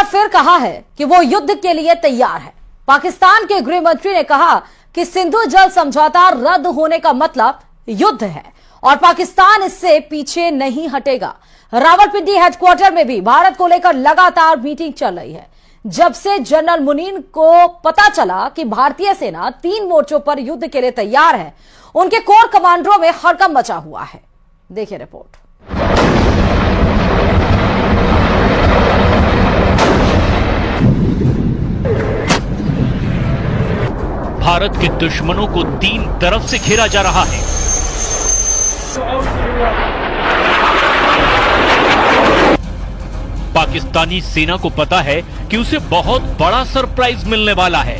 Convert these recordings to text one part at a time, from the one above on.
बार फिर कहा है कि वो युद्ध के लिए तैयार है। पाकिस्तान के गृह मंत्री ने कहा कि सिंधु जल समझौता रद्द होने का मतलब युद्ध है और पाकिस्तान इससे पीछे नहीं हटेगा। रावलपिंडी हेडक्वार्टर में भी भारत को लेकर लगातार मीटिंग चल रही है। जब से जनरल मुनीर को पता चला कि भारतीय सेना 3 मोर्चों पर युद्ध के लिए तैयार है, उनके कोर कमांडरों में हड़कंप मचा हुआ है। देखिए रिपोर्ट। भारत के दुश्मनों को 3 तरफ से घेरा जा रहा है। पाकिस्तानी सेना को पता है कि उसे बहुत बड़ा सरप्राइज मिलने वाला है।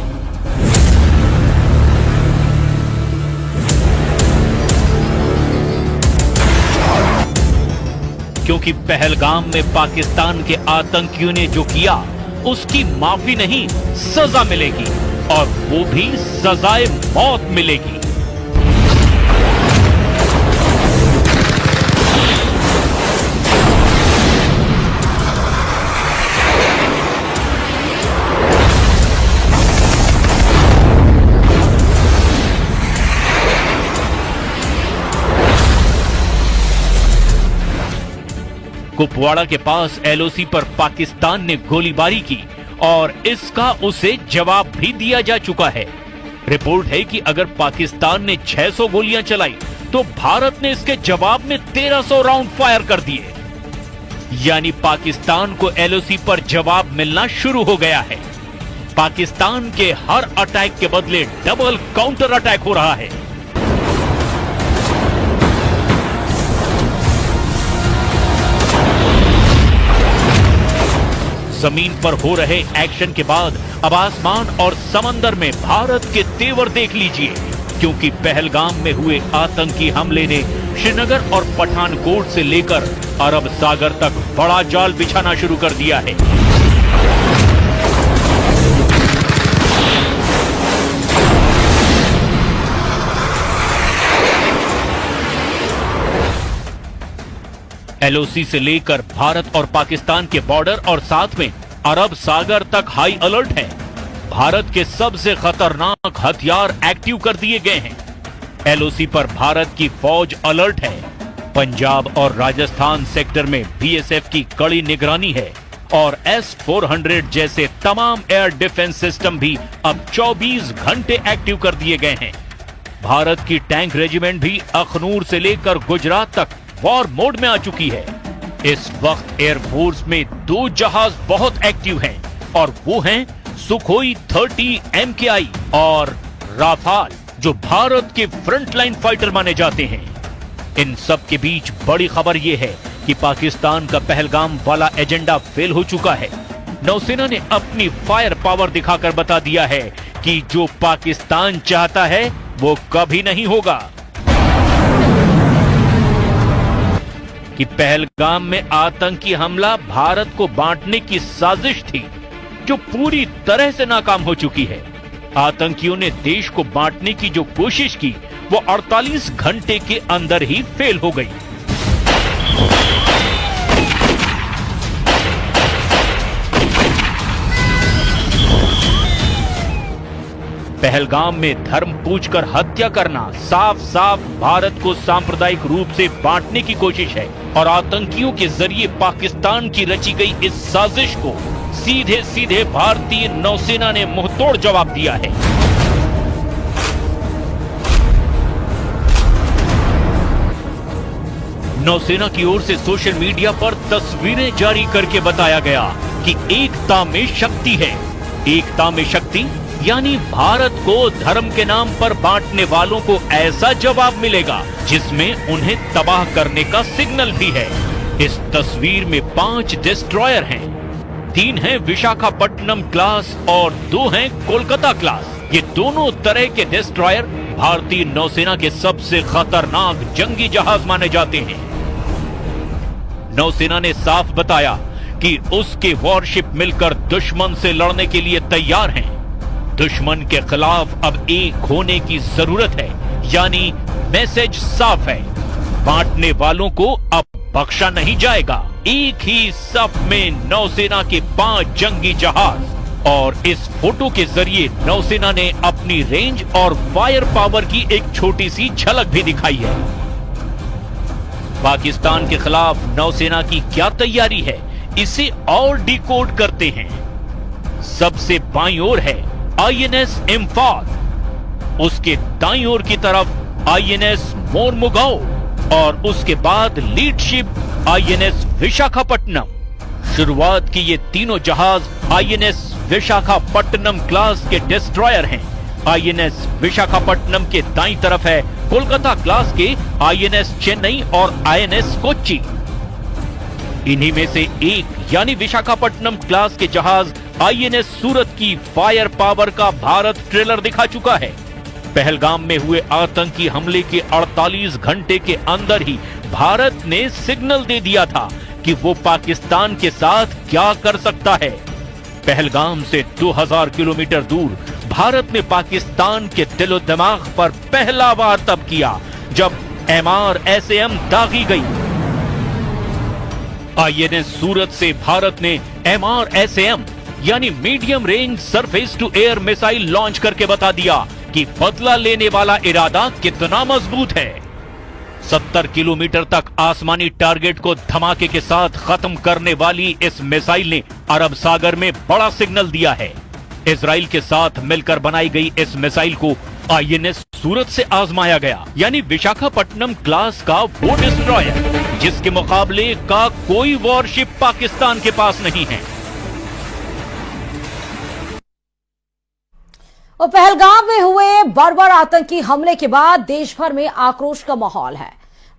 क्योंकि पहलगाम में पाकिस्तान के आतंकियों ने जो किया उसकी माफी नहीं, सजा मिलेगी और वो भी सजाए मौत मिलेगी। कुपवाड़ा के पास एलओसी पर पाकिस्तान ने गोलीबारी की और इसका उसे जवाब भी दिया जा चुका है। रिपोर्ट है कि अगर पाकिस्तान ने 600 गोलियां चलाई तो भारत ने इसके जवाब में 1300 राउंड फायर कर दिए। यानी पाकिस्तान को एलओसी पर जवाब मिलना शुरू हो गया है। पाकिस्तान के हर अटैक के बदले डबल काउंटर अटैक हो रहा है। जमीन पर हो रहे एक्शन के बाद अब आसमान और समंदर में भारत के तेवर देख लीजिए, क्योंकि पहलगाम में हुए आतंकी हमले ने श्रीनगर और पठानकोट से लेकर अरब सागर तक बड़ा जाल बिछाना शुरू कर दिया है। एलओसी से लेकर भारत और पाकिस्तान के बॉर्डर और साथ में अरब सागर तक हाई अलर्ट है। भारत के सबसे खतरनाक हथियार एक्टिव कर दिए गए हैं। एलओसी पर भारत की फौज अलर्ट है। पंजाब और राजस्थान सेक्टर में बीएसएफ की कड़ी निगरानी है और S-400 जैसे तमाम एयर डिफेंस सिस्टम भी अब 24 घंटे एक्टिव कर दिए गए हैं। भारत की टैंक रेजिमेंट भी अखनूर से लेकर गुजरात तक वॉर मोड में आ चुकी है। इस वक्त एयरफोर्स में 2 जहाज बहुत एक्टिव हैं और वो हैं सुखोई 30 MKI और राफाल, जो भारत के फ्रंटलाइन फाइटर माने जाते हैं। इन सब के बीच बड़ी खबर यह है कि पाकिस्तान का पहलगाम वाला एजेंडा फेल हो चुका है। नौसेना ने अपनी फायर पावर दिखाकर बता दिया है कि जो पाकिस्तान चाहता है वो कभी नहीं होगा। कि पहलगाम में आतंकी हमला भारत को बांटने की साजिश थी, जो पूरी तरह से नाकाम हो चुकी है। आतंकियों ने देश को बांटने की जो कोशिश की वो 48 घंटे के अंदर ही फेल हो गई। पहलगाम में धर्म पूछकर हत्या करना साफ साफ भारत को सांप्रदायिक रूप से बांटने की कोशिश है और आतंकियों के जरिए पाकिस्तान की रची गई इस साजिश को सीधे सीधे भारतीय नौसेना ने मुंहतोड़ जवाब दिया है। नौसेना की ओर से सोशल मीडिया पर तस्वीरें जारी करके बताया गया कि एकता में शक्ति है। एकता में शक्ति यानी भारत को धर्म के नाम पर बांटने वालों को ऐसा जवाब मिलेगा जिसमें उन्हें तबाह करने का सिग्नल भी है। इस तस्वीर में 5 डिस्ट्रॉयर हैं, 3 हैं विशाखापट्टनम क्लास और 2 हैं कोलकाता क्लास। ये दोनों तरह के डिस्ट्रॉयर भारतीय नौसेना के सबसे खतरनाक जंगी जहाज माने जाते हैं। नौसेना ने साफ बताया कि उसके वॉरशिप मिलकर दुश्मन से लड़ने के लिए तैयार हैं। दुश्मन के खिलाफ अब एक होने की जरूरत है, यानी मैसेज साफ है, बांटने वालों को अब बख्शा नहीं जाएगा। एक ही सफ में नौसेना के 5 जंगी जहाज। और इस फोटो के जरिए नौसेना ने अपनी रेंज और फायर पावर की एक छोटी सी झलक भी दिखाई है। पाकिस्तान के खिलाफ नौसेना की क्या तैयारी है, इसे और डिकोड करते हैं। सबसे बाईं ओर है आईएनएस इम्फाल, उसके दाईं ओर की तरफ आईएनएस मोरमुगाओ और उसके बाद लीड शिप आईएनएस विशाखापट्टनम। शुरुआत की ये तीनों जहाज आईएनएस विशाखापट्टनम क्लास के डिस्ट्रॉयर हैं। आईएनएस विशाखापट्टनम के दाईं तरफ है कोलकाता क्लास के आईएनएस चेन्नई और आईएनएस कोच्चि। इन्हीं में से एक यानी विशाखापट्टनम क्लास के जहाज आईएनएस सूरत की फायर पावर का भारत ट्रेलर दिखा चुका है। पहलगाम में हुए आतंकी हमले के 48 घंटे के अंदर ही भारत ने सिग्नल दे दिया था कि वो पाकिस्तान के साथ क्या कर सकता है। पहलगाम से 2000 किलोमीटर दूर भारत ने पाकिस्तान के दिलो दिमाग पर पहला वार तब किया जब MRSAM दागी गई। आईएनएस सूरत से भारत ने MRSAM यानी medium range surface to air missile launch करके बता दिया कि बदला लेने वाला इरादा कितना मजबूत है। 70 किलोमीटर तक आसमानी टारगेट को धमाके के साथ खत्म करने वाली इस मिसाइल ने अरब सागर में बड़ा सिग्नल दिया है। इजराइल के साथ मिलकर बनाई गई इस मिसाइल को आईएनएस सूरत से आजमाया गया, यानी विशाखापट्टनम क्लास का वो डिस्ट्रॉयर जिसके मुकाबले का कोई वॉरशिप पाकिस्तान के पास नहीं है। और पहलगाम में हुए बर्बर आतंकी हमले के बाद देश भर में आक्रोश का माहौल है।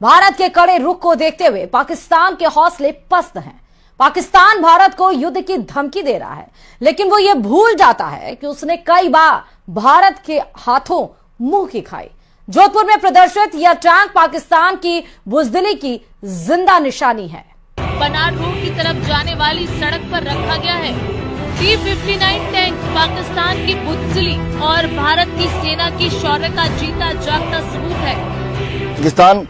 भारत के कड़े रुख को देखते हुए पाकिस्तान के हौसले पस्त हैं। पाकिस्तान भारत को युद्ध की धमकी दे रहा है, लेकिन वो ये भूल जाता है कि उसने कई बार भारत के हाथों मुंह की खाई। जोधपुर में प्रदर्शित यह टैंक पाकिस्तान की बुजदिली की जिंदा निशानी है। बनार रोड की तरफ जाने वाली सड़क पर रखा गया है T-59 टैंक पाकिस्तान की बुजदिली और भारत की सेना की शौर्य का जीता जागता सबूत है। पाकिस्तान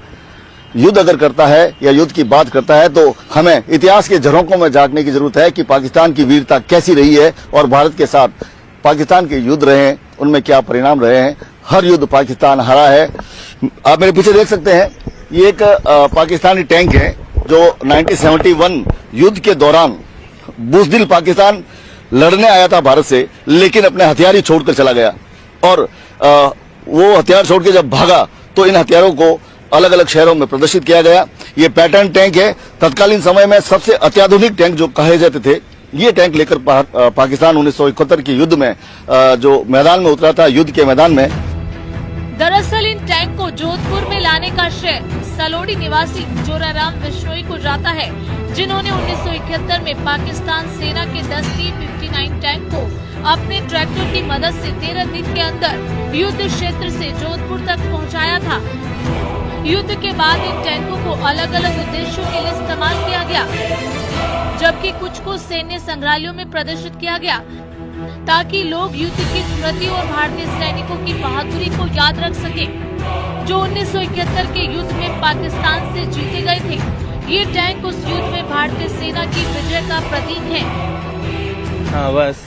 युद्ध अगर करता है या युद्ध की बात करता है तो हमें इतिहास के झरोकों में झांकने की जरूरत है कि पाकिस्तान की वीरता कैसी रही है और भारत के साथ पाकिस्तान के युद्ध रहे हैं, उनमें क्या परिणाम रहे हैं। हर युद्ध पाकिस्तान हारा है। आप मेरे पीछे देख सकते हैं, ये एक पाकिस्तानी टैंक है जो 1971 युद्ध के दौरान बुजदिल पाकिस्तान लड़ने आया था भारत से, लेकिन अपने हथियार ही छोड़कर चला गया। और वो हथियार छोड़ के जब भागा तो इन हथियारों को अलग अलग शहरों में प्रदर्शित किया गया। ये पैटर्न टैंक है। तत्कालीन समय में सबसे अत्याधुनिक टैंक जो कहे जाते थे, ये टैंक लेकर पाकिस्तान 1971 के युद्ध में जो मैदान में उतरा था, युद्ध के मैदान में। दरअसल इन टैंक को जोधपुर में लाने का श्रेय सलोड़ी निवासी जोराराम बिश्नोई को जाता है, जिन्होंने 1971 में पाकिस्तान सेना के 10 T-59 टैंक को अपने ट्रैक्टर की मदद से 13 दिन के अंदर युद्ध क्षेत्र से जोधपुर तक पहुंचाया था। युद्ध के बाद इन टैंकों को अलग अलग उद्देश्यों के लिए इस्तेमाल किया गया, जबकि कुछ को सैन्य संग्रहालयों में प्रदर्शित किया गया ताकि लोग युद्ध की स्मृति और भारतीय सैनिकों की बहादुरी को याद रख सके, जो 1971 के युद्ध में पाकिस्तान से जीते गए थे। ये टैंक उस युद्ध में भारतीय सेना की विजय का प्रतीक है। हाँ, बस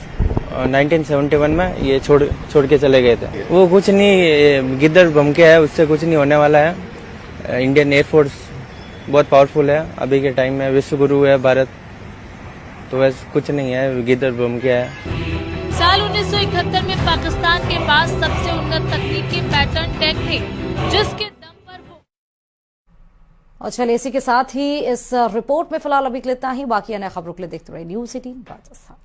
1971 में ये छोड़ के चले गए थे। वो कुछ नहीं, गिद्दड़ बम के है, उससे कुछ नहीं होने वाला है। इंडियन एयरफोर्स बहुत पावरफुल है अभी के टाइम में, विश्व गुरु है भारत, तो वैसे कुछ नहीं है, गिद्दड़ बम के है। साल 1971 में पाकिस्तान के पास सबसे उन्नत तकनीक के पैटर्न टैंक थे, जिसके दम पर वो। और चलिए इसी के साथ ही इस रिपोर्ट में फिलहाल अभी इतना ही। बाकी अन्य खबरों के लिए देखते रहिए News 18 राजस्थान।